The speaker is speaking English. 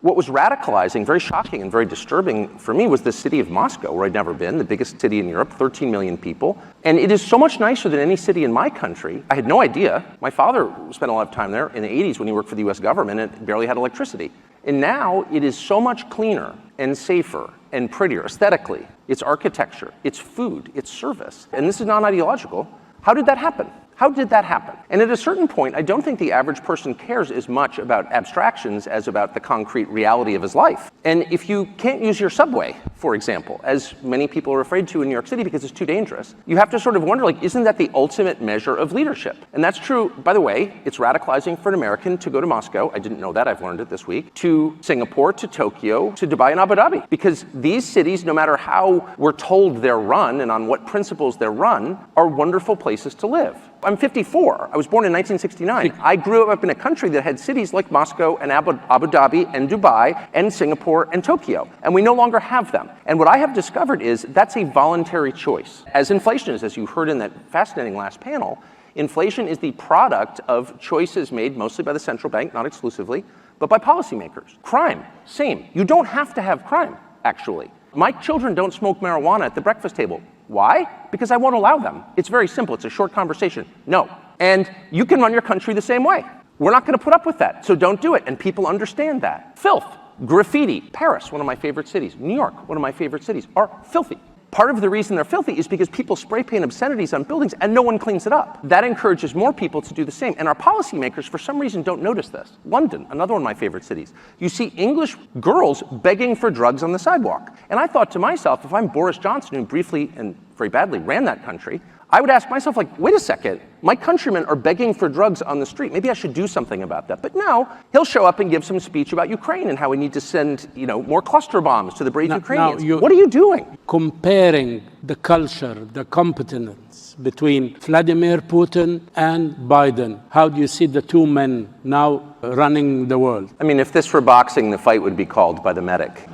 What was radicalizing, very shocking and very disturbing for me was the city of Moscow, where I'd never been, the biggest city in Europe, 13 million people. And it is so much nicer than any city in my country. I had no idea. My father spent a lot of time there in the 80s when he worked for the US government and barely had electricity. And now it is so much cleaner and safer and prettier aesthetically. It's architecture, it's food, it's service. And this is non-ideological. How did that happen? How did that happen? And at a certain point, I don't think the average person cares as much about abstractions as about the concrete reality of his life. And if you can't use your subway, for example, as many people are afraid to in New York City because it's too dangerous, you have to sort of wonder, like, isn't that the ultimate measure of leadership? And that's true, by the way, it's radicalizing for an American to go to Moscow, I didn't know that, I've learned it this week, to Singapore, to Tokyo, to Dubai and Abu Dhabi. Because these cities, no matter how we're told they're run and on what principles they're run, are wonderful places to live. I'm 54. I was born in 1969. I grew up in a country that had cities like Moscow and Abu Dhabi and Dubai and Singapore and Tokyo. And we no longer have them. And what I have discovered is that's a voluntary choice. As inflation is, as you heard in that fascinating last panel, inflation is the product of choices made mostly by the central bank, not exclusively, but by policymakers. Crime, same. You don't have to have crime, actually. My children don't smoke marijuana at the breakfast table. Why? Because I won't allow them. It's very simple. It's a short conversation. No. And you can run your country the same way. We're not going to put up with that, so don't do it. And people understand that. Filth, graffiti. Paris, one of my favorite cities. New York, one of my favorite cities, are filthy. Part of the reason they're filthy is because people spray paint obscenities on buildings and no one cleans it up. That encourages more people to do the same. And our policymakers, for some reason, don't notice this. London, another one of my favorite cities. You see English girls begging for drugs on the sidewalk. And I thought to myself, if I'm Boris Johnson, who briefly and very badly ran that country, I would ask myself, like, wait a second, my countrymen are begging for drugs on the street. Maybe I should do something about that. But no, he'll show up and give some speech about Ukraine and how we need to send, more cluster bombs to the brave Ukrainians. What are you doing? Comparing the culture, the competence between Vladimir Putin and Biden, how do you see the two men now running the world? I mean, if this were boxing, the fight would be called by the medic.